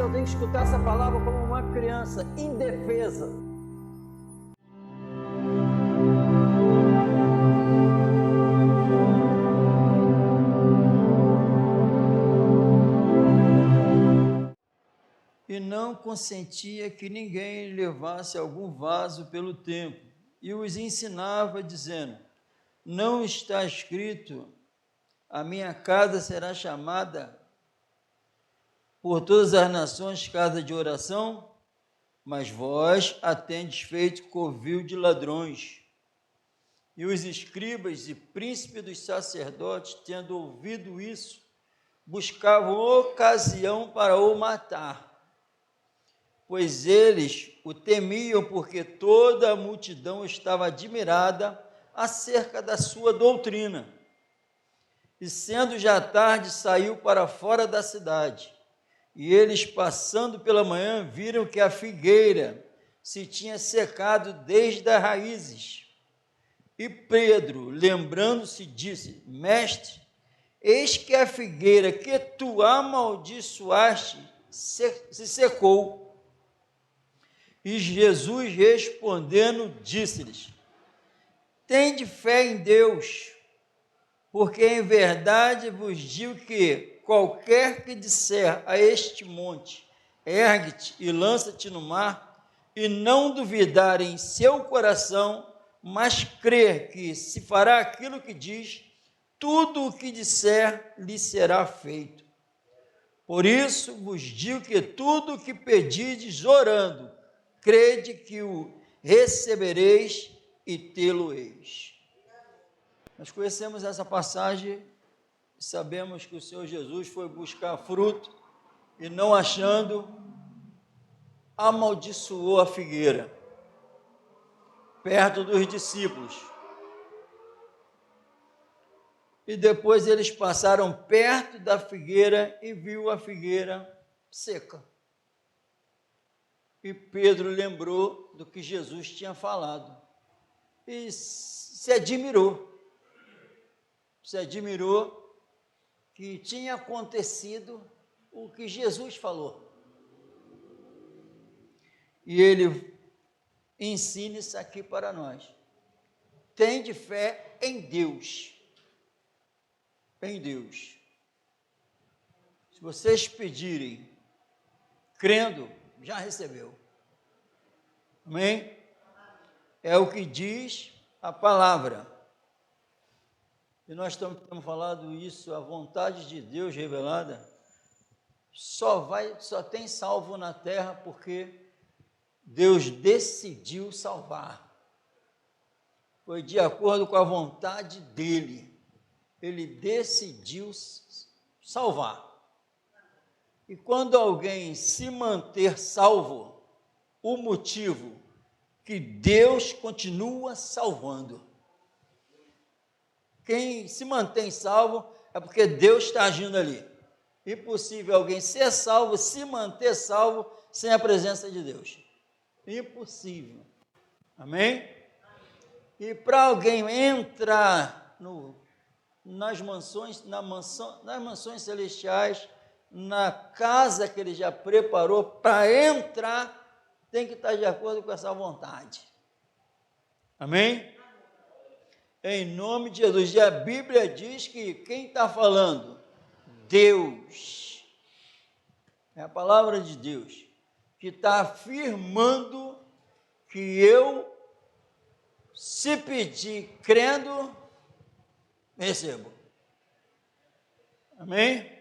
eu tenho que escutar essa palavra como uma criança indefesa. E não consentia que ninguém levasse algum vaso pelo templo, e os ensinava, dizendo: não está escrito, a minha casa será chamada por todas as nações casa de oração? Mas vós a tendes feito covil de ladrões. E os escribas e príncipes dos sacerdotes, tendo ouvido isso, buscavam ocasião para o matar, pois eles o temiam, porque toda a multidão estava admirada acerca da sua doutrina. E sendo já tarde, saiu para fora da cidade. E eles, passando pela manhã, viram que a figueira se tinha secado desde as raízes. E Pedro, lembrando-se, disse: Mestre, eis que a figueira que tu amaldiçoaste se secou. E Jesus, respondendo, disse-lhes: tende fé em Deus, porque em verdade vos digo que qualquer que disser a este monte, ergue-te e lança-te no mar, e não duvidar em seu coração, mas crer que se fará aquilo que diz, tudo o que disser lhe será feito. Por isso vos digo que tudo o que pedides orando, crede que o recebereis e tê-lo-eis. Nós conhecemos essa passagem, sabemos que o Senhor Jesus foi buscar fruto e, não achando, amaldiçoou a figueira perto dos discípulos. E depois eles passaram perto da figueira e viu a figueira seca. E Pedro lembrou do que Jesus tinha falado e se admirou que tinha acontecido o que Jesus falou. E ele ensina isso aqui para nós. Tende fé em Deus. Em Deus. Se vocês pedirem, crendo, já recebeu. Amém? É o que diz a palavra. E nós estamos falando isso, a vontade de Deus revelada, só tem salvo na terra porque Deus decidiu salvar. Foi de acordo com a vontade dele. Ele decidiu salvar. E quando alguém se manter salvo, o motivo que Deus continua salvando. Quem se mantém salvo é porque Deus está agindo ali. Impossível alguém ser salvo, se manter salvo, sem a presença de Deus. Impossível. Amém? E para alguém entrar nas mansões celestiais, na casa que ele já preparou, para entrar, tem que estar de acordo com essa vontade. Amém? Em nome de Jesus. E a Bíblia diz que quem está falando? Deus. É a palavra de Deus que está afirmando que eu, se pedir crendo, recebo. Amém?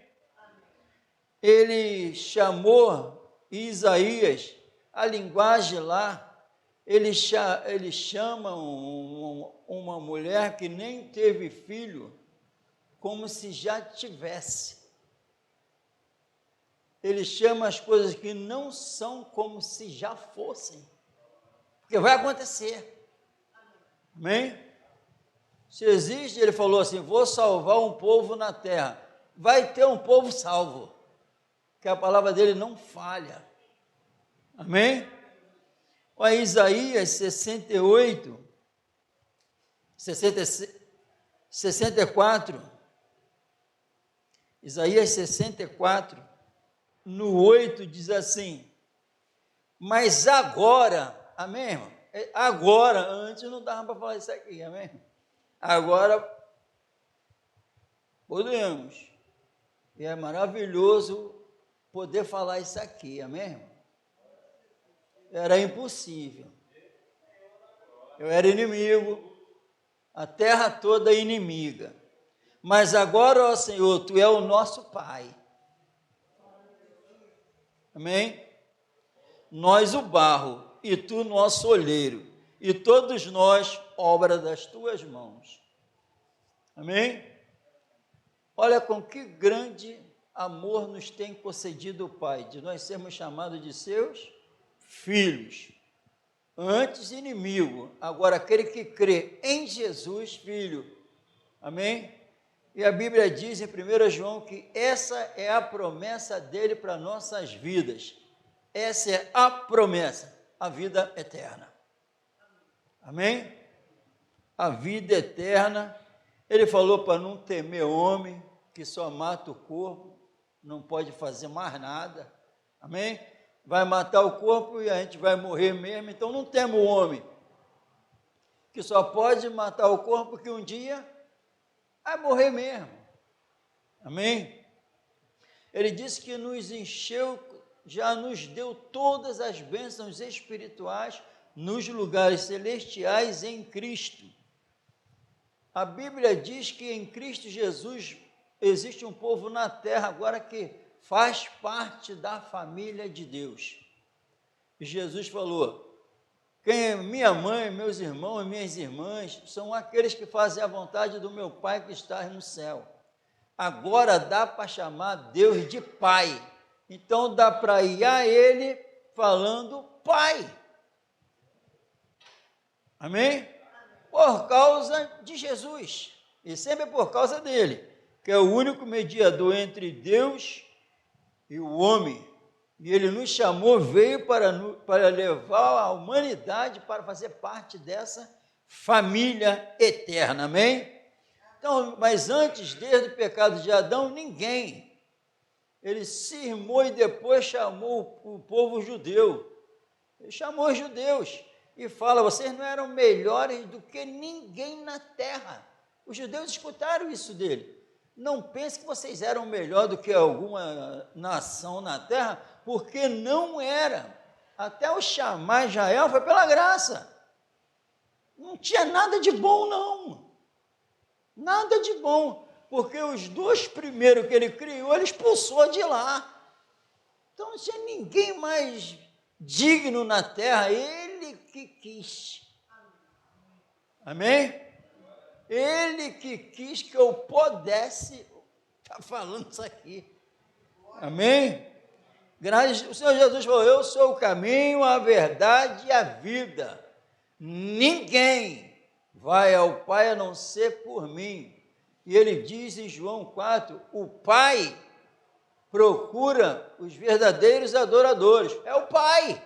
Ele chamou Isaías, a linguagem lá, ele chama uma mulher que nem teve filho, como se já tivesse. Ele chama as coisas que não são como se já fossem, porque vai acontecer. Amém? Se existe, ele falou assim, vou salvar um povo na terra, vai ter um povo salvo, que a palavra dele não falha. Amém? Olha, Isaías 64, Isaías 64, no 8 diz assim, mas agora, amém, irmão? Agora, antes não dava para falar isso aqui, amém? Agora podemos. E é maravilhoso poder falar isso aqui, amém, irmão? Era impossível. Eu era inimigo, a terra toda inimiga. Mas agora, ó Senhor, Tu é o nosso Pai. Amém? Nós o barro, e Tu nosso olheiro, e todos nós obra das Tuas mãos. Amém? Olha com que grande amor nos tem concedido o Pai, de nós sermos chamados de seus filhos. Antes inimigo, agora aquele que crê em Jesus, filho. Amém? E a Bíblia diz em 1 João que essa é a promessa dele para nossas vidas. Essa é a promessa, a vida eterna. Amém? A vida eterna. Ele falou para não temer homem, que só mata o corpo, não pode fazer mais nada. Amém? Vai matar o corpo e a gente vai morrer mesmo, então não temo o homem, que só pode matar o corpo que um dia vai morrer mesmo. Amém? Ele disse que nos encheu, já nos deu todas as bênçãos espirituais nos lugares celestiais em Cristo. A Bíblia diz que em Cristo Jesus existe um povo na terra agora que faz parte da família de Deus. E Jesus falou, quem é minha mãe, meus irmãos e minhas irmãs, são aqueles que fazem a vontade do meu Pai que está no céu. Agora dá para chamar Deus de Pai. Então dá para ir a Ele falando Pai. Amém? Por causa de Jesus. E sempre por causa dele, que é o único mediador entre Deus e o homem. E ele nos chamou, veio para levar a humanidade para fazer parte dessa família eterna. Amém? Então, mas antes, desde o pecado de Adão, ninguém. Ele cismou e depois chamou o povo judeu. Ele chamou os judeus e fala, vocês não eram melhores do que ninguém na terra. Os judeus escutaram isso dele. Não pense que vocês eram melhor do que alguma nação na terra, porque não era. Até o chamar Israel foi pela graça. Não tinha nada de bom, não. Nada de bom, porque os dois primeiros que ele criou, ele expulsou de lá. Então não tinha ninguém mais digno na terra, ele que quis. Amém? Ele que quis que eu pudesse estar falando isso aqui. Amém? O Senhor Jesus falou, eu sou o caminho, a verdade e a vida. Ninguém vai ao Pai a não ser por mim. E ele diz em João 4, o Pai procura os verdadeiros adoradores. É o Pai.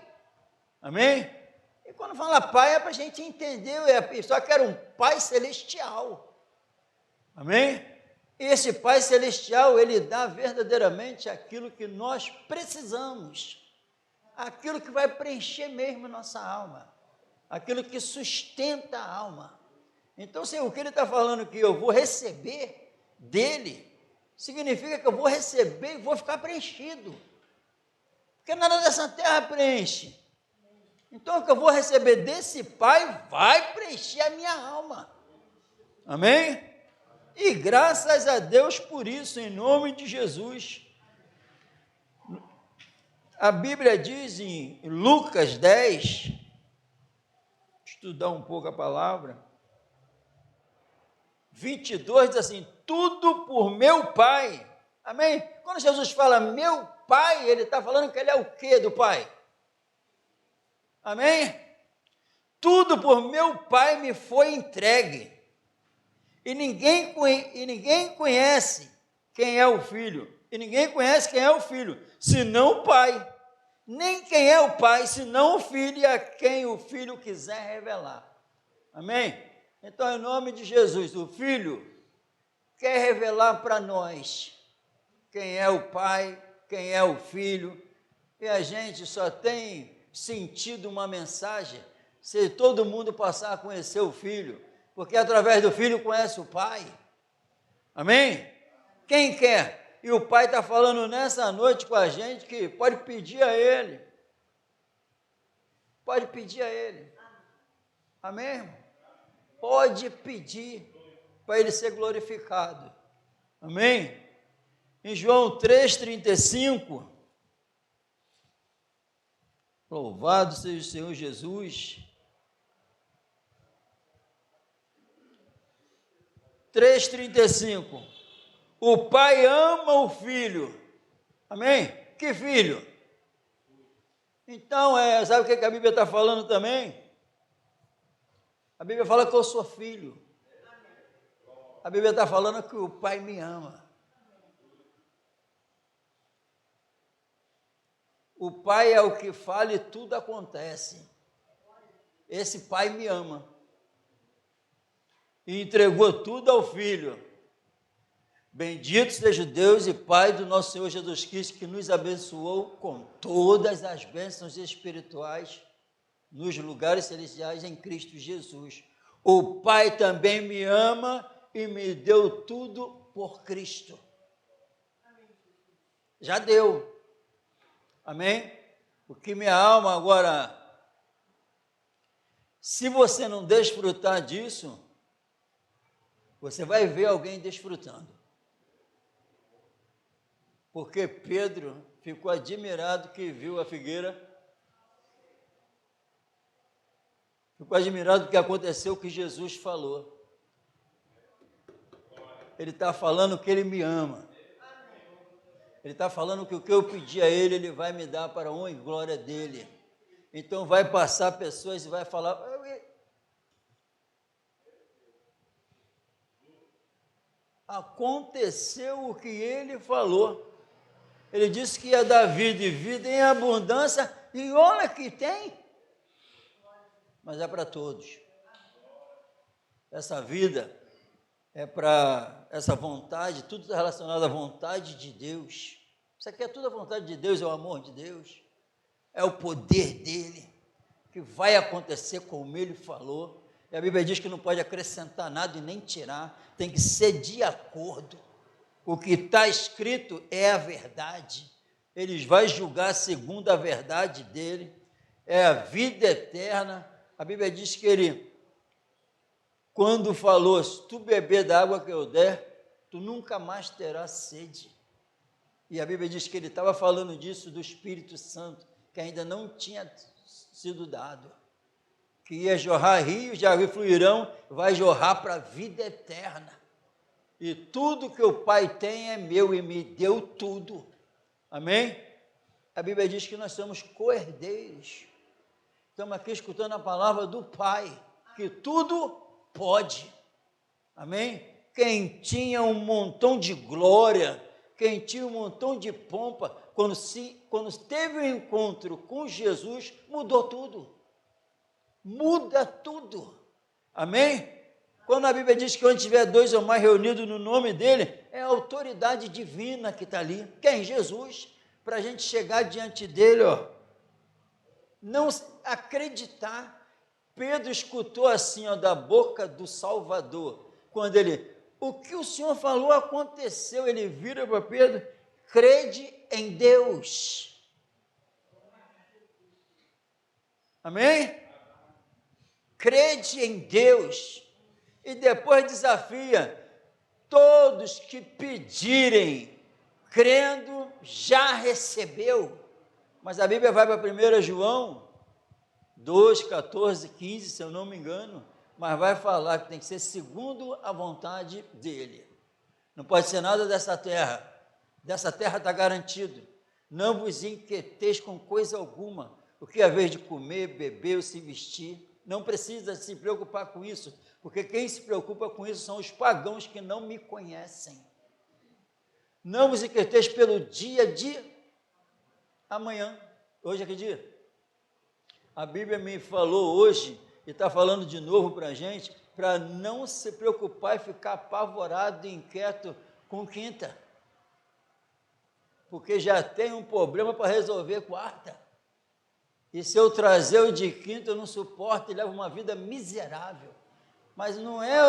Amém? E quando fala Pai é para a gente entender, só que era um Pai celestial. Amém? E esse Pai celestial, ele dá verdadeiramente aquilo que nós precisamos. Aquilo que vai preencher mesmo a nossa alma. Aquilo que sustenta a alma. Então, se o que ele está falando que eu vou receber dele, significa que eu vou receber e vou ficar preenchido. Porque nada dessa terra preenche. Então, o que eu vou receber desse Pai vai preencher a minha alma. Amém? E graças a Deus por isso, em nome de Jesus. A Bíblia diz em Lucas 10, estudar um pouco a palavra, 22 diz assim, tudo por meu Pai. Amém? Quando Jesus fala meu Pai, ele está falando que ele é o quê do Pai? Amém? Tudo por meu Pai me foi entregue. E ninguém conhece quem é o Filho. E ninguém conhece quem é o Filho, senão o Pai. Nem quem é o Pai, senão o Filho, e a quem o Filho quiser revelar. Amém? Então, em nome de Jesus, o Filho quer revelar para nós quem é o Pai quem é o Filho, e a gente só tem sentido uma mensagem se todo mundo passar a conhecer o Filho, porque através do Filho conhece o Pai. Amém? Quem quer? E o Pai está falando nessa noite com a gente que pode pedir a Ele. Pode pedir a Ele. Amém, irmão? Pode pedir para Ele ser glorificado. Amém? Em João 3,35, louvado seja o Senhor Jesus. 3,35, o Pai ama o Filho. Amém? Que filho? Então, sabe o que a Bíblia está falando também? A Bíblia fala que eu sou filho. A Bíblia está falando que o Pai me ama. O Pai é o que fala e tudo acontece. Esse Pai me ama. E entregou tudo ao Filho. Bendito seja Deus e Pai do nosso Senhor Jesus Cristo, que nos abençoou com todas as bênçãos espirituais nos lugares celestiais em Cristo Jesus. O Pai também me ama e me deu tudo por Cristo. Já deu. Amém? O que minha alma agora, se você não desfrutar disso, você vai ver alguém desfrutando. Porque Pedro ficou admirado que viu a figueira, ficou admirado do que aconteceu, que Jesus falou. Ele está falando que Ele me ama. Ele está falando que o que eu pedi a Ele, Ele vai me dar para a honra e glória dEle. Então vai passar pessoas e vai falar... Aconteceu o que Ele falou. Ele disse que ia dar vida e vida em abundância, e olha que tem. Mas é para todos. Essa vida é para essa vontade, tudo está relacionado à vontade de Deus. Isso aqui é tudo a vontade de Deus, é o amor de Deus, é o poder dEle, que vai acontecer como Ele falou. E a Bíblia diz que não pode acrescentar nada e nem tirar, tem que ser de acordo. O que está escrito é a verdade. Ele vai julgar segundo a verdade dEle, é a vida eterna. A Bíblia diz que Ele, quando falou, se tu beber da água que eu der, tu nunca mais terás sede. E a Bíblia diz que Ele estava falando disso do Espírito Santo, que ainda não tinha sido dado. Que ia jorrar rios, de água fluirão, vai jorrar para a vida eterna. E tudo que o Pai tem é meu e me deu tudo. Amém? A Bíblia diz que nós somos co-herdeiros. Estamos aqui escutando a palavra do Pai, que tudo pode. Amém? Quem tinha um montão de glória, quem tinha um montão de pompa, quando teve um encontro com Jesus, mudou tudo. Muda tudo. Amém? Quando a Bíblia diz que onde tiver dois ou mais reunidos no nome dele, é a autoridade divina que está ali. Quem? Jesus. Para a gente chegar diante dele, não acreditar. Pedro escutou assim, da boca do Salvador, quando o que o Senhor falou aconteceu. Ele vira para Pedro: crede em Deus. Amém? Crede em Deus. E depois desafia: todos que pedirem, crendo, já recebeu. Mas a Bíblia vai para 1 João 2, 14, 15, se eu não me engano, mas vai falar que tem que ser segundo a vontade dele. Não pode ser nada dessa terra está garantido. Não vos inquieteis com coisa alguma, o que é vez de comer, beber ou se vestir. Não precisa se preocupar com isso, porque quem se preocupa com isso são os pagãos que não me conhecem. Não vos inquieteis pelo dia de amanhã. Hoje é que dia? A Bíblia me falou hoje, e está falando de novo para a gente, para não se preocupar e ficar apavorado e inquieto com quinta. porque já tem um problema para resolver quarta. E se eu trazer o de quinta, eu não suporto e levo uma vida miserável. Mas não é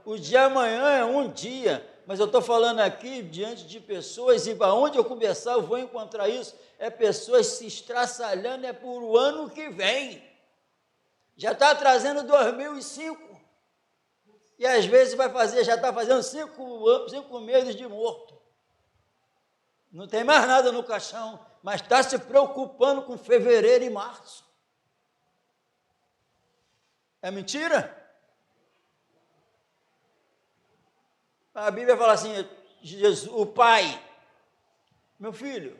o de amanhã, é um dia. Mas eu estou falando aqui diante de pessoas, e aonde eu começar eu vou encontrar isso, é pessoas se estraçalhando, é por o ano que vem. Já está trazendo 2005. E às vezes já está fazendo 5 meses de morto. Não tem mais nada no caixão, mas está se preocupando com fevereiro e março. É mentira? A Bíblia fala assim, Jesus, o Pai, meu filho,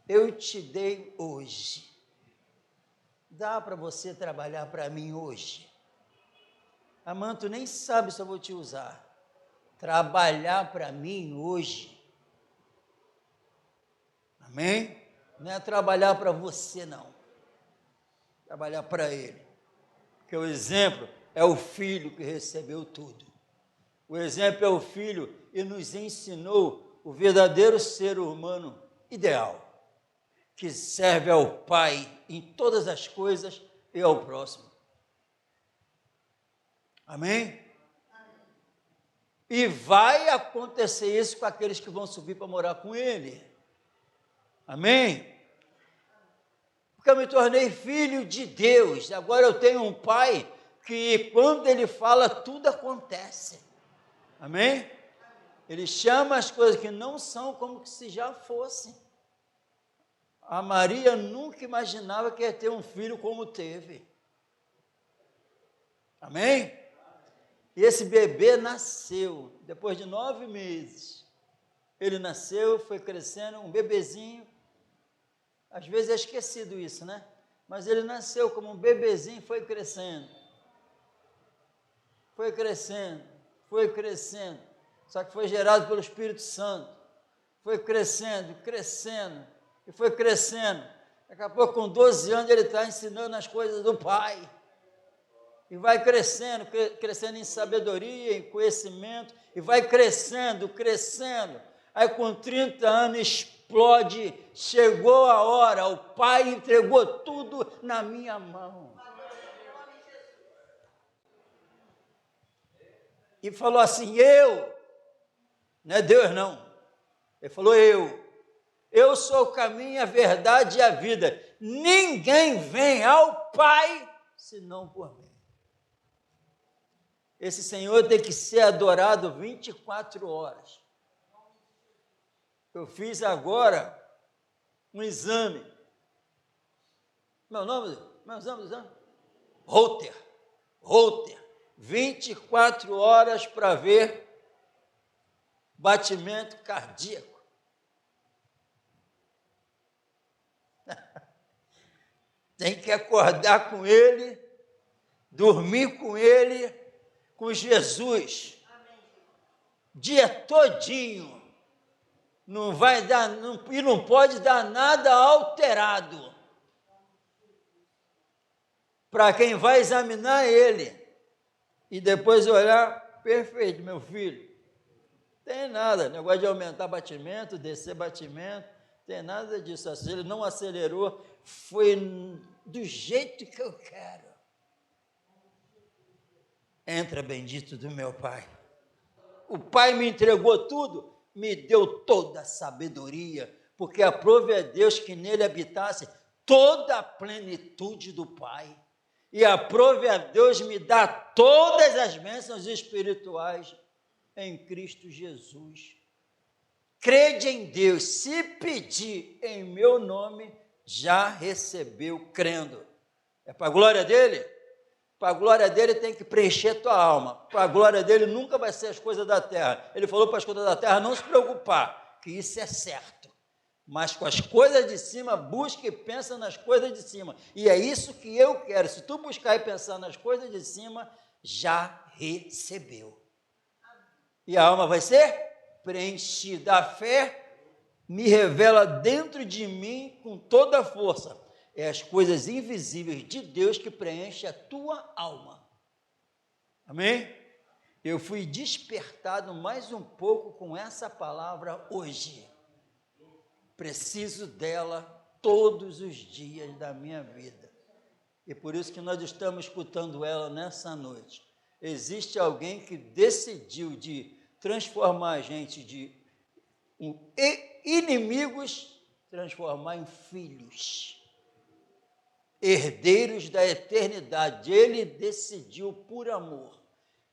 eu te dei hoje. Dá para você trabalhar para mim hoje? Amanda, tu nem sabe se eu vou te usar. Trabalhar para mim hoje. Amém? Não é trabalhar para você, não. Trabalhar para Ele. Porque o exemplo é o filho que recebeu tudo. O exemplo é o filho e nos ensinou o verdadeiro ser humano ideal, que serve ao Pai em todas as coisas e ao próximo. Amém? E vai acontecer isso com aqueles que vão subir para morar com Ele. Amém? Porque eu me tornei filho de Deus. Agora eu tenho um Pai que quando Ele fala, tudo acontece. Amém? Ele chama as coisas que não são como se já fossem. A Maria nunca imaginava que ia ter um filho como teve. Amém? E esse bebê nasceu, depois de 9 meses. Ele nasceu, foi crescendo, um bebezinho. Às vezes é esquecido isso, né? Mas ele nasceu como um bebezinho, foi crescendo. Foi crescendo, foi crescendo. Só que foi gerado pelo Espírito Santo. Foi crescendo, crescendo, e foi crescendo. Daqui a pouco, com 12 anos, ele está ensinando as coisas do Pai. E vai crescendo, crescendo em sabedoria, em conhecimento, e vai crescendo, crescendo. Aí com 30 anos explode, chegou a hora, o Pai entregou tudo na minha mão. E falou assim, não é Deus não, ele falou eu sou o caminho, a verdade e a vida, ninguém vem ao Pai, senão por mim. Esse Senhor tem que ser adorado 24 horas. Eu fiz agora um exame. Meu exame? Holter. 24 horas para ver batimento cardíaco. Tem que acordar com Ele, dormir com Ele, com Jesus, dia todinho, não vai dar, e não pode dar nada alterado, para quem vai examinar ele, e depois olhar, perfeito, meu filho, tem nada, negócio de aumentar batimento, descer batimento, tem nada disso, ele não acelerou, foi do jeito que eu quero. Entra, bendito do meu Pai. O Pai me entregou tudo, me deu toda a sabedoria, porque aprove a Deus que nele habitasse toda a plenitude do Pai. E aprove a Deus me dar todas as bênçãos espirituais em Cristo Jesus. Crede em Deus, se pedir em meu nome, já recebeu crendo. É para a glória dele? Para a glória dele tem que preencher tua alma. Para a glória dele nunca vai ser as coisas da terra. Ele falou para as coisas da terra não se preocupar, que isso é certo. Mas com as coisas de cima, busca e pensa nas coisas de cima. E é isso que eu quero. Se tu buscar e pensar nas coisas de cima, já recebeu. E a alma vai ser preenchida. A fé me revela dentro de mim com toda a força. É as coisas invisíveis de Deus que preenchem a tua alma. Amém? Eu fui despertado mais um pouco com essa palavra hoje. preciso dela todos os dias da minha vida. E por isso que nós estamos escutando ela nessa noite. Existe alguém que decidiu de transformar a gente de inimigos, transformar em filhos, herdeiros da eternidade. Ele decidiu por amor.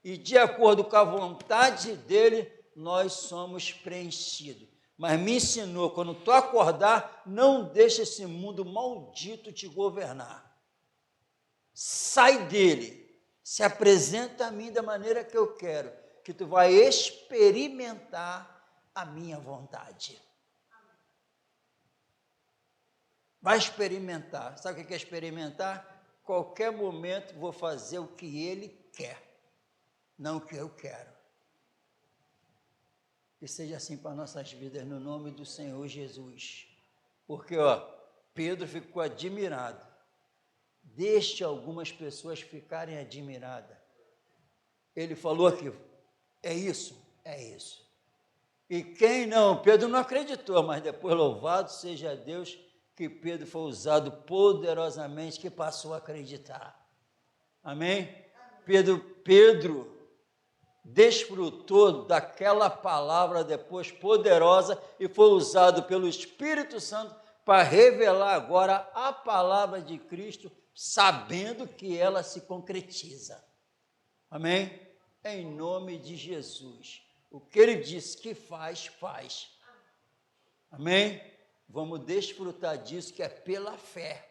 E de acordo com a vontade dele, nós somos preenchidos. Mas me ensinou, quando tu acordar, não deixa esse mundo maldito te governar. Sai dele. Se apresenta a mim da maneira que eu quero, que tu vai experimentar a minha vontade. Vai experimentar. Sabe o que é experimentar? Qualquer momento vou fazer o que ele quer, não o que eu quero. Que seja assim para nossas vidas, no nome do Senhor Jesus. Porque, Pedro ficou admirado. Deixe algumas pessoas ficarem admiradas. Ele falou aqui, é isso, é isso. E quem não, Pedro não acreditou, mas depois louvado seja Deus que Pedro foi usado poderosamente, que passou a acreditar. Amém? Pedro desfrutou daquela palavra depois poderosa e foi usado pelo Espírito Santo para revelar agora a palavra de Cristo, sabendo que ela se concretiza. Amém? Em nome de Jesus. O que ele disse que faz, faz. Amém? Vamos desfrutar disso, que é pela fé.